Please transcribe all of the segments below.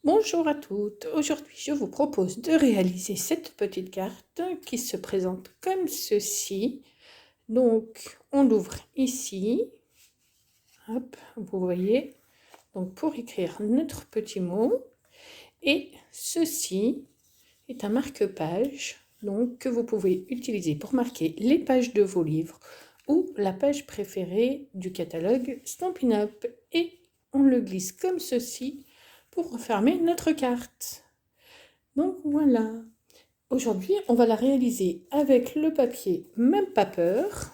Bonjour à toutes, aujourd'hui je vous propose de réaliser cette petite carte qui se présente comme ceci. Donc on l'ouvre ici, hop, vous voyez, donc pour écrire notre petit mot. Et ceci est un marque-page donc, que vous pouvez utiliser pour marquer les pages de vos livres ou la page préférée du catalogue Stampin' Up. Et on le glisse comme ceci pour refermer notre carte. Donc voilà, aujourd'hui on va la réaliser avec le papier Même pas peur.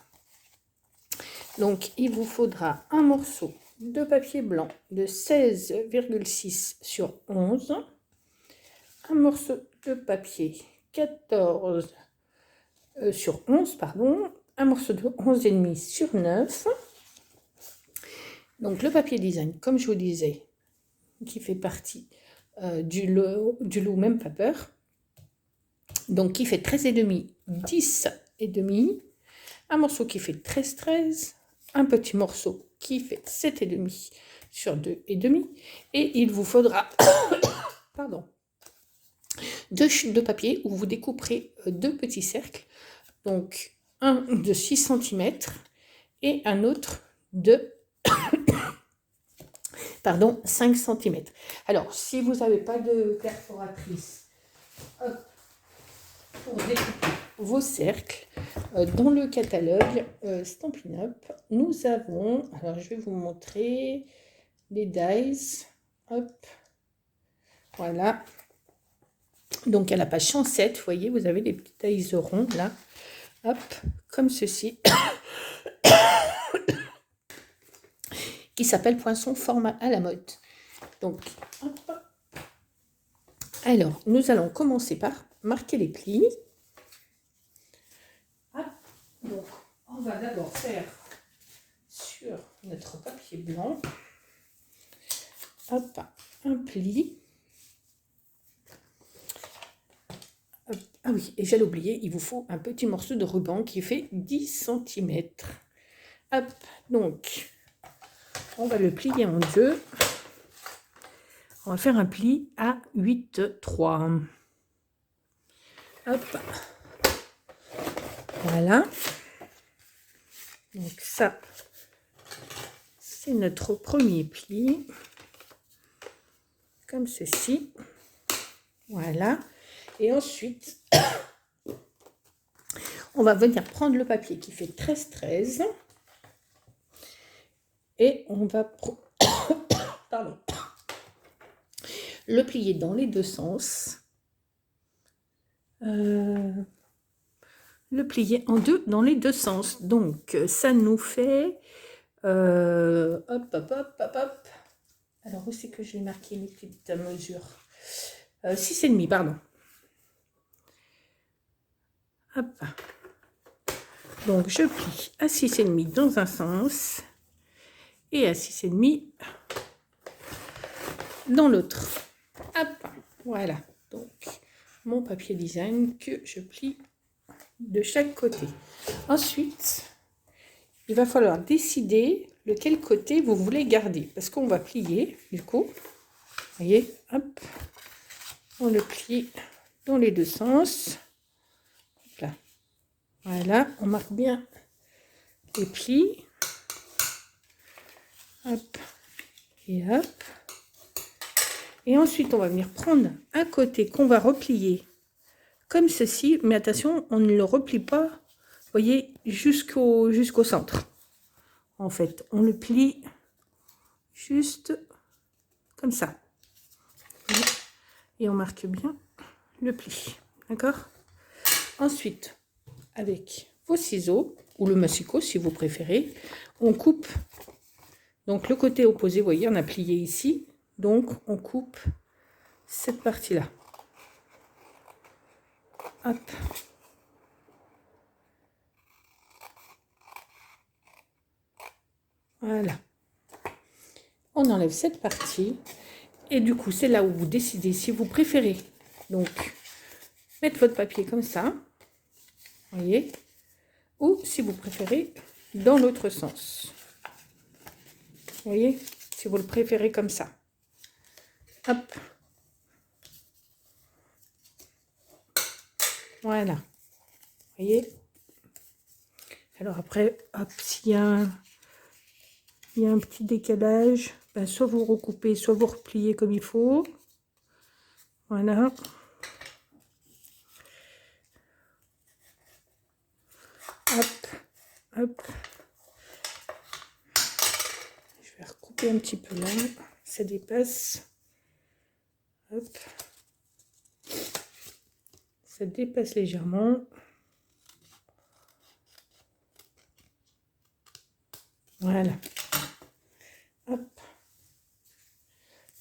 Donc il vous faudra un morceau de papier blanc de 16,6 sur 11, un morceau de papier 14 sur 11, pardon, un morceau de 11,5 sur 9. Donc le papier design, comme je vous disais, qui fait partie du lot Même pas peur. Donc qui fait 13,5, 10,5, un morceau qui fait 13,13, un petit morceau qui fait 7,5 sur 2,5, et il vous faudra pardon, deux chutes de papier où vous découperez deux petits cercles, donc un de 6 cm et un autre de 5 cm. Alors, si vous n'avez pas de perforatrice, pour découper vos cercles, dans le catalogue Stampin' Up, nous avons, alors je vais vous montrer les dies, hop, voilà. Donc à la page 107, vous voyez, vous avez des petits dies ronds là, hop, comme ceci, qui s'appelle Poinçon format à la mode. Donc, hop. Alors, nous allons commencer par marquer les plis. Hop. Donc, on va d'abord faire sur notre papier blanc, hop, un pli. Hop. Ah oui, et j'allais oublier, il vous faut un petit morceau de ruban qui fait 10 cm. Hop, donc, on va le plier en deux. On va faire un pli à 8,3. Hop. Voilà. Donc ça, c'est notre premier pli. Comme ceci. Voilà. Et ensuite, on va venir prendre le papier qui fait 13,13. Et on va pardon, le plier dans les deux sens. Le plier en deux dans les deux sens. Donc, ça nous fait... hop, hop, hop, hop, hop. Alors, où c'est que j'ai marqué mes petites mesures 6,5, pardon. Hop. Donc, je plie à 6,5 dans un sens et à 6,5 dans l'autre. Hop, voilà. Donc, mon papier design que je plie de chaque côté. Ensuite, il va falloir décider lequel côté vous voulez garder. Parce qu'on va plier, du coup. Vous voyez, hop. On le plie dans les deux sens. Hop là. Voilà, on marque bien les plis. Hop. Et hop. Et ensuite, on va venir prendre un côté qu'on va replier comme ceci. Mais attention, on ne le replie pas, vous voyez, jusqu'au centre. En fait, on le plie juste comme ça. Et on marque bien le pli. D'accord? Ensuite, avec vos ciseaux, ou le massicot si vous préférez, on coupe. Donc, le côté opposé, vous voyez, on a plié ici. Donc, on coupe cette partie-là. Hop. Voilà. On enlève cette partie. Et du coup, c'est là où vous décidez si vous préférez. Donc, mettre votre papier comme ça. Vous voyez? Ou si vous préférez, dans l'autre sens. Vous voyez? Si vous le préférez comme ça. Hop. Voilà. Vous voyez? Alors après, hop, s'il y a un petit décalage, ben, soit vous recoupez, soit vous repliez comme il faut. Voilà. Hop, hop. Je vais recouper un petit peu là. Ça dépasse. Hop. Ça dépasse légèrement. Voilà. Hop.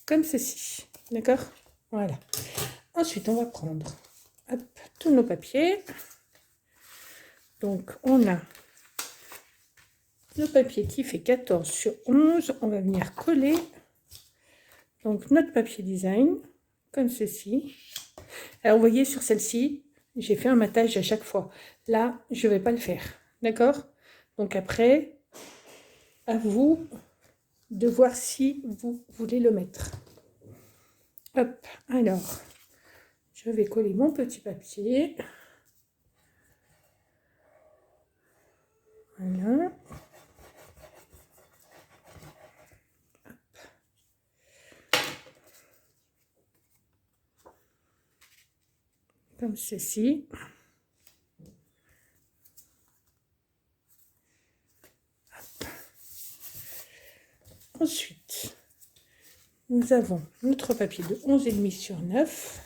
Comme ceci. D'accord? Voilà. Ensuite, on va prendre hop, tous nos papiers. Donc, on a le papier qui fait 14 sur 11. On va venir coller donc notre papier design comme ceci. Alors, vous voyez, sur celle-ci, j'ai fait un matage à chaque fois. Là, je ne vais pas le faire. D'accord? Donc, après, à vous de voir si vous voulez le mettre. Hop, alors, je vais coller mon petit papier. Voilà. Comme ceci. Hop. Ensuite, nous avons notre papier de 11,5 sur 9.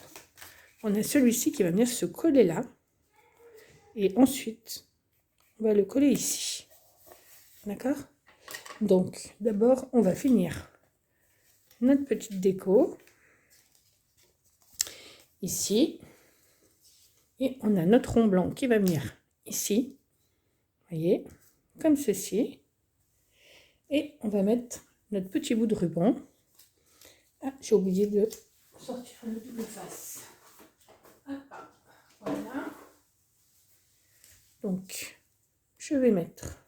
On a celui-ci qui va venir se coller là. Et ensuite, on va le coller ici. D'accord? Donc, d'abord, on va finir notre petite déco. Ici. Et on a notre rond blanc qui va venir ici. Vous voyez? Comme ceci. Et on va mettre notre petit bout de ruban. Ah, j'ai oublié de sortir le double face. Ah, voilà. Donc, je vais mettre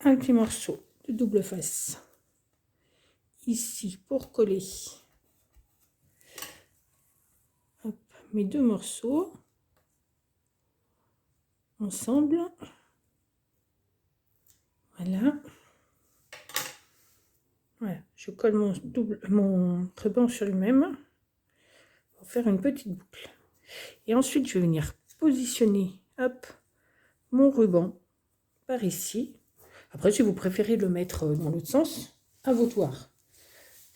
un petit morceau de double face ici pour coller hop, mes deux morceaux ensemble. Voilà. Voilà, je colle mon ruban sur lui-même pour faire une petite boucle. Et ensuite, je vais venir positionner hop, mon ruban par ici. Après, si vous préférez le mettre dans l'autre sens, à vos toirs.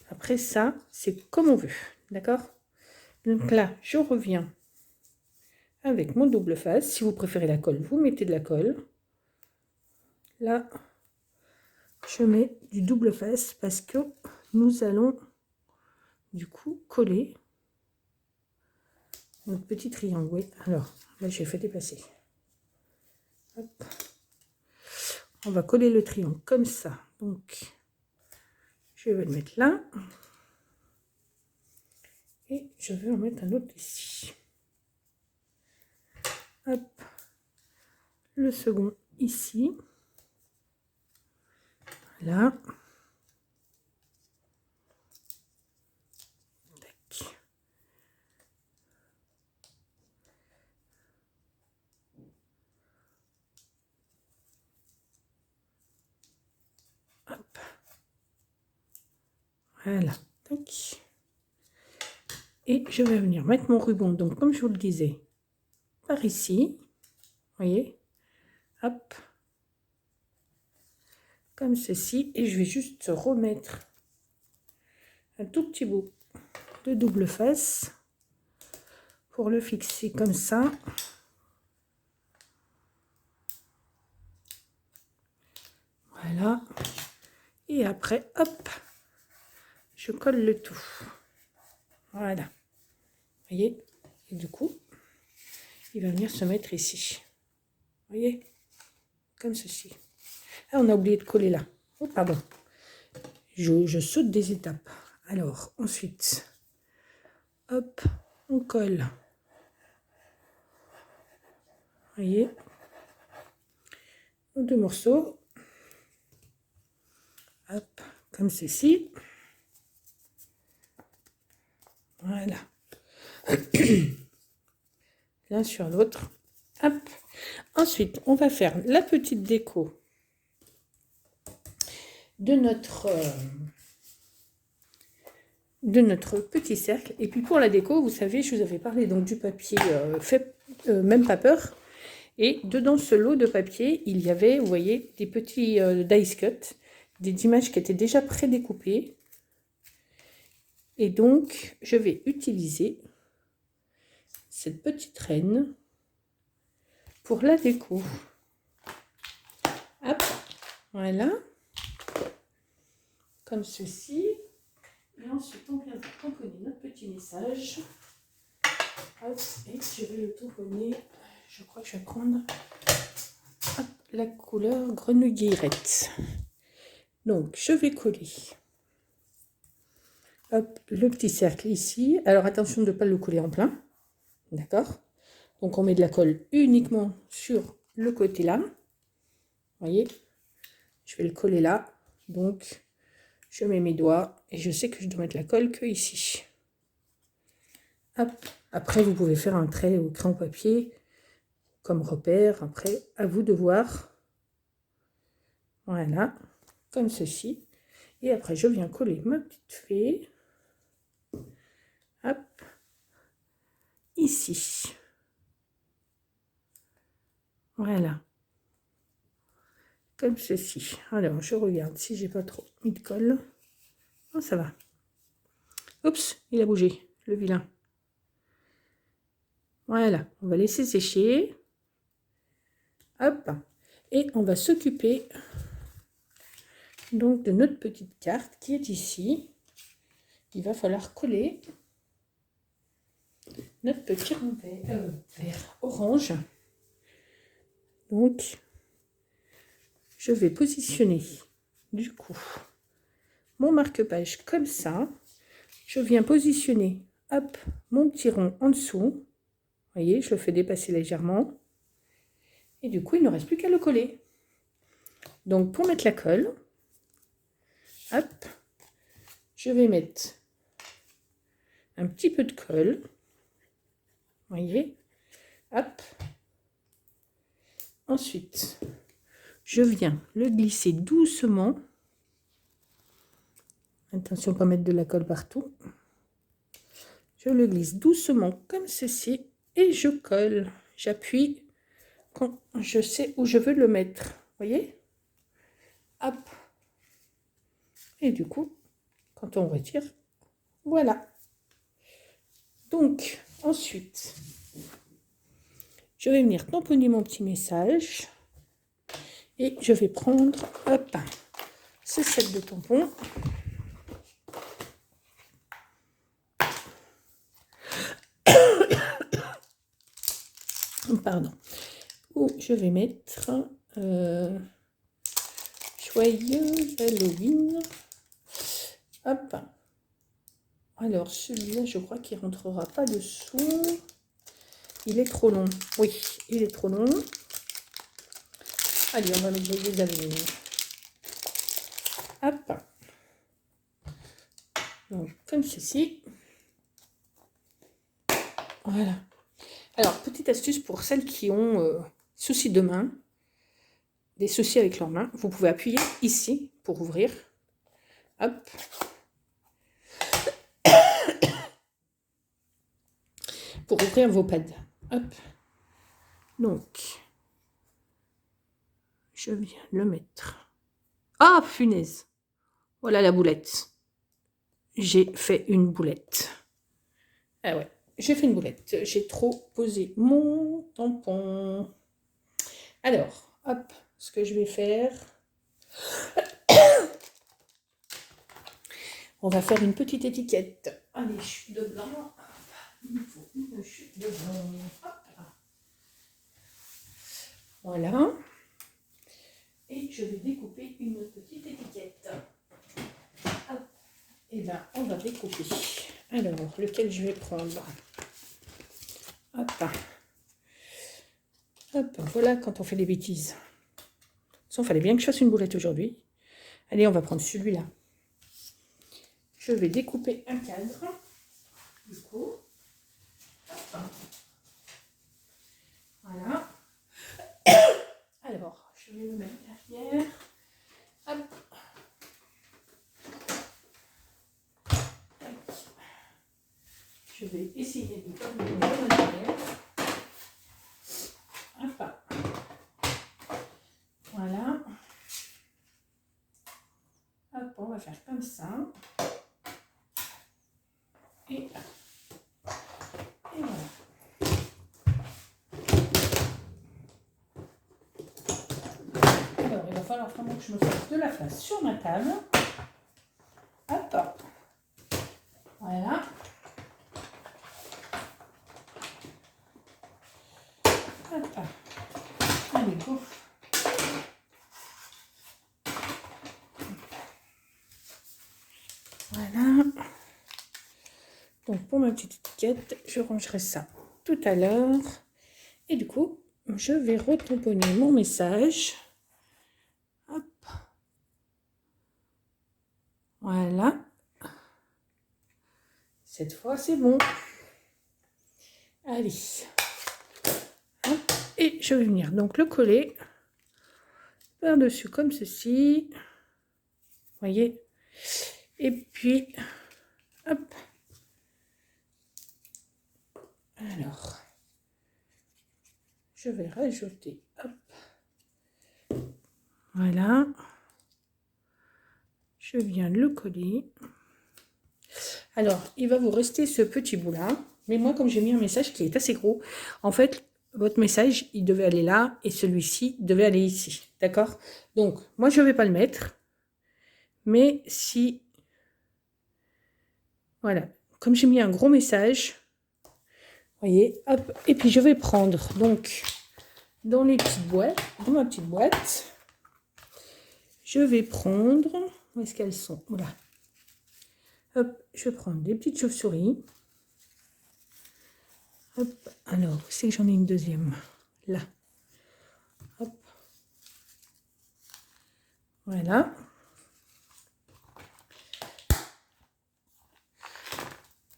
Après ça, c'est comme on veut. D'accord? Donc là, je reviens avec mon double face. Si vous préférez la colle, vous mettez de la colle. Là, je mets du double face parce que nous allons du coup coller notre petit triangle. Oui, alors là j'ai fait déplacer. Hop. On va coller le triangle comme ça. Donc je vais le mettre là. Et je vais en mettre un autre ici. Hop. Le second ici. Là. Tac. Hop. Voilà. Tac. Et je vais venir mettre mon ruban, donc comme je vous le disais, par ici. Vous voyez? Hop. Comme ceci. Et je vais juste remettre un tout petit bout de double face pour le fixer comme ça. Voilà. Et après, hop, je colle le tout. Voilà. Vous voyez? Et du coup, il va venir se mettre ici. Vous voyez? Comme ceci. Ah, on a oublié de coller là. Oh, pardon. Je saute des étapes. Alors, ensuite, hop, on colle. Vous voyez? Nos deux morceaux. Hop, comme ceci. Voilà. l'un sur l'autre. Hop. Ensuite, on va faire la petite déco de notre petit cercle. Et puis pour la déco, vous savez, je vous avais parlé donc du papier fait même pas peur. Et dedans ce lot de papier, il y avait, vous voyez, des petits dice cut, des images qui étaient déjà prédécoupées. Et donc, je vais utiliser cette petite reine pour la déco. Hop, voilà. Comme ceci. Et ensuite, on vient tamponner notre petit message. Hop, et je vais le tamponner. Je crois que je vais prendre hop, la couleur grenouillerette. Donc, je vais coller hop, le petit cercle ici. Alors, attention de ne pas le coller en plein. D'accord? Donc, on met de la colle uniquement sur le côté là. Vous voyez? Je vais le coller là. Donc, je mets mes doigts et je sais que je dois mettre la colle que ici. Hop. Après, vous pouvez faire un trait au crayon papier comme repère. Après, à vous de voir. Voilà, comme ceci. Et après, je viens coller ma petite fée. Hop. Ici. Voilà. Comme ceci. Alors, je regarde si j'ai pas trop mis de colle. Oh, ça va. Oups, il a bougé, le vilain. Voilà, on va laisser sécher. Hop. Et on va s'occuper donc de notre petite carte qui est ici. Il va falloir coller notre petit vert orange. Donc, je vais positionner du coup mon marque-page comme ça. Je viens positionner hop, mon petit rond en dessous. Vous voyez, je le fais dépasser légèrement. Et du coup, il ne reste plus qu'à le coller. Donc, pour mettre la colle, hop, je vais mettre un petit peu de colle. Vous voyez, hop. Ensuite, je viens le glisser doucement. Attention, pas mettre de la colle partout. Je le glisse doucement comme ceci et je colle. J'appuie quand je sais où je veux le mettre. Vous voyez? Hop. Et du coup, quand on retire, voilà. Donc, ensuite, je vais venir tamponner mon petit message. Et je vais prendre, hop, ce set de tampons. Pardon. Où je vais mettre joyeux Halloween. Hop. Alors, celui-là, je crois qu'il ne rentrera pas dessous. Il est trop long. Oui, il est trop long. Allez, on va mettre joyeux Halloween. Hop. Donc, comme ceci. Voilà. Alors, petite astuce pour celles qui ont soucis de main, des soucis avec leurs mains. Vous pouvez appuyer ici pour ouvrir. Hop. Pour ouvrir vos pads. Hop. Donc, je viens le mettre. Ah, punaise. Voilà la boulette. J'ai fait une boulette. Ah ouais, j'ai fait une boulette. J'ai trop posé mon tampon. Alors, hop, ce que je vais faire... On va faire une petite étiquette. Allez, chute de blanc. Il faut une chute de blanc. Hop. Voilà. Et je vais découper une petite étiquette. Hop. Et là, on va découper. Alors, lequel je vais prendre? Hop. Hop. Voilà quand on fait des bêtises. De toute façon, il fallait bien que je fasse une boulette aujourd'hui. Allez, on va prendre celui-là. Je vais découper un cadre. Du coup. Hop. Voilà. Alors, je vais le mettre derrière. Hop. Je vais essayer de faire le derrière. Hop. Voilà. Hop, on va faire comme ça. Et voilà. Alors, il va falloir vraiment que je me fasse de la place sur ma table. Hop. Voilà. Hop. Allez, go. Voilà. Donc, pour ma petite étiquette, je rangerai ça tout à l'heure. Et du coup, je vais retamponner mon message. Hop. Voilà. Cette fois, c'est bon. Allez. Hop. Et je vais venir donc le coller par-dessus comme ceci. Vous voyez? Et puis, hop. Alors, je vais rajouter, hop. Voilà. Je viens le coller. Alors, il va vous rester ce petit bout là. Mais moi, comme j'ai mis un message qui est assez gros, en fait, votre message, il devait aller là et celui-ci devait aller ici. D'accord? Donc, moi, je ne vais pas le mettre. Mais si... Voilà. Comme j'ai mis un gros message, vous voyez, hop. Et puis, je vais prendre, donc, dans les petites boîtes, dans ma petite boîte, je vais prendre... Où est-ce qu'elles sont? Voilà. Hop, je vais prendre des petites chauves-souris. Hop, alors, c'est que j'en ai une deuxième. Là. Hop. Voilà.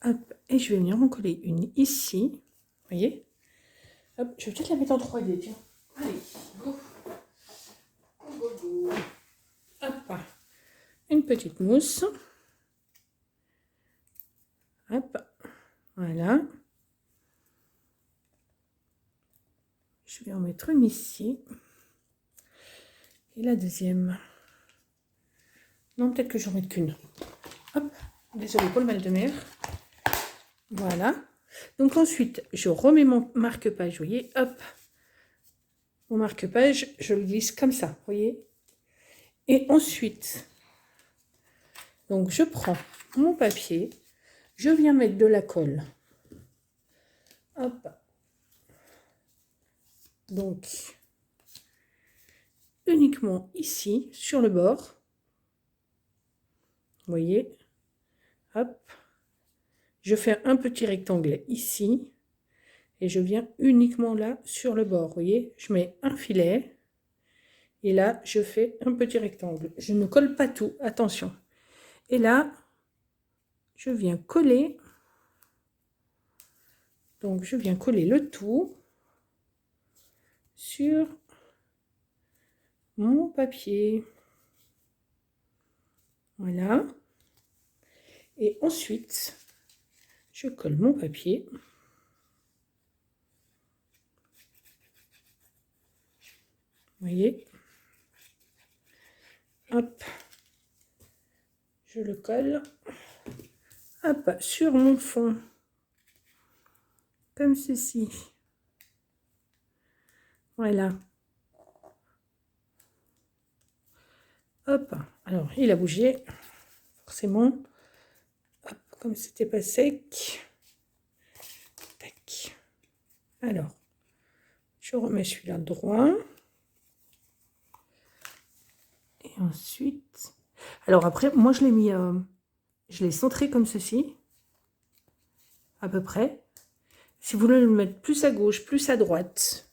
Hop, et je vais venir en coller une ici. Vous voyez? Hop, je vais peut-être la mettre en 3D, tiens. Allez, go. Go, go. Hop, une petite mousse. Hop, voilà. Je vais en mettre une ici. Et la deuxième. Non, peut-être que j'en mette qu'une. Hop, désolé pour le mal de mer. Voilà. Donc ensuite, je remets mon marque-page, vous voyez, hop. Mon marque-page, je le glisse comme ça, vous voyez. Et ensuite, donc je prends mon papier, je viens mettre de la colle. Hop. Donc, uniquement ici, sur le bord. Vous voyez. Hop. Je fais un petit rectangle ici. Et je viens uniquement là, sur le bord. Vous voyez. Je mets un filet. Et là, je fais un petit rectangle. Je ne colle pas tout, attention. Et là, je viens coller. Donc, je viens coller le tout sur mon papier. Voilà. Et ensuite, je colle mon papier. Vous voyez. Hop. Je le colle. Hop, sur mon fond. Comme ceci. Voilà. Hop. Alors, il a bougé. Forcément. Hop, comme c'était pas sec. Tac. Alors, je remets celui-là droit. Et ensuite... Alors après, moi je l'ai mis... je l'ai centré comme ceci. À peu près. Si vous voulez le mettre plus à gauche, plus à droite.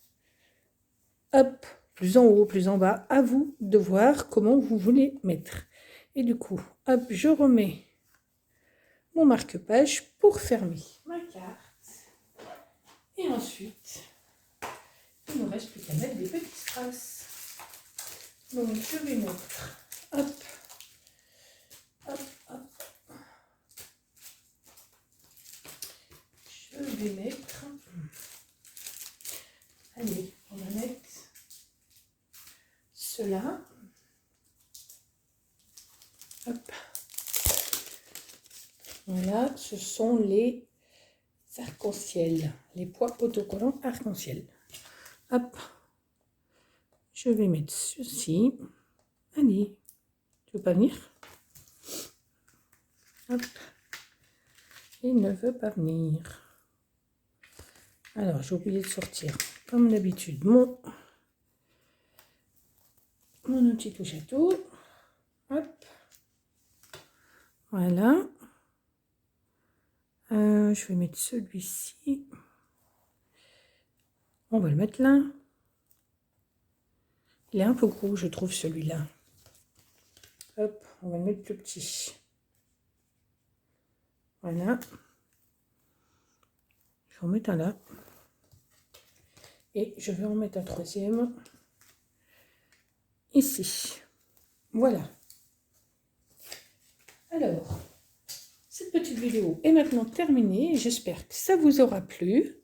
Hop. Plus en haut, plus en bas. À vous de voir comment vous voulez mettre. Et du coup, hop, je remets mon marque-page pour fermer ma carte. Et ensuite, Il ne me reste plus qu'à mettre des petits strass. Donc je vais mettre, hop, hop, hop. Je vais mettre, allez, on va mettre cela. Hop. Voilà, ce sont les arc-en-ciel, les pois autocollants arc-en-ciel. Hop, je vais mettre ceci. Allez, tu veux pas venir? Hop, il ne veut pas venir. Alors, j'ai oublié de sortir, comme d'habitude, mon outil touche à tout. Hop, voilà. Je vais mettre celui-ci. On va le mettre là. Il est un peu gros, je trouve, celui-là. Hop, on va le mettre plus petit. Voilà. Je vais en mettre un là. Et je vais en mettre un troisième. Ici. Voilà. Alors, cette petite vidéo est maintenant terminée. J'espère que ça vous aura plu.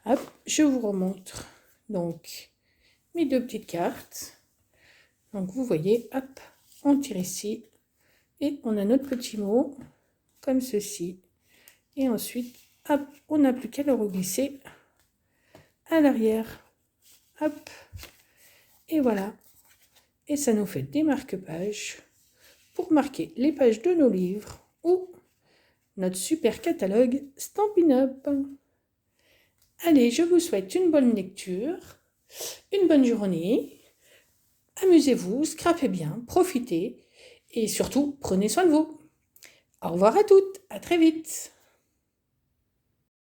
Hop, je vous remontre donc mes deux petites cartes. Donc vous voyez, hop, on tire ici et on a notre petit mot comme ceci. Et ensuite, hop, on n'a plus qu'à le reglisser à l'arrière. Hop, et voilà. Et ça nous fait des marque-pages pour marquer les pages de nos livres ou notre super catalogue Stampin' Up. Allez, je vous souhaite une bonne lecture, une bonne journée. Amusez-vous, scrapez bien, profitez et surtout, prenez soin de vous. Au revoir à toutes, à très vite.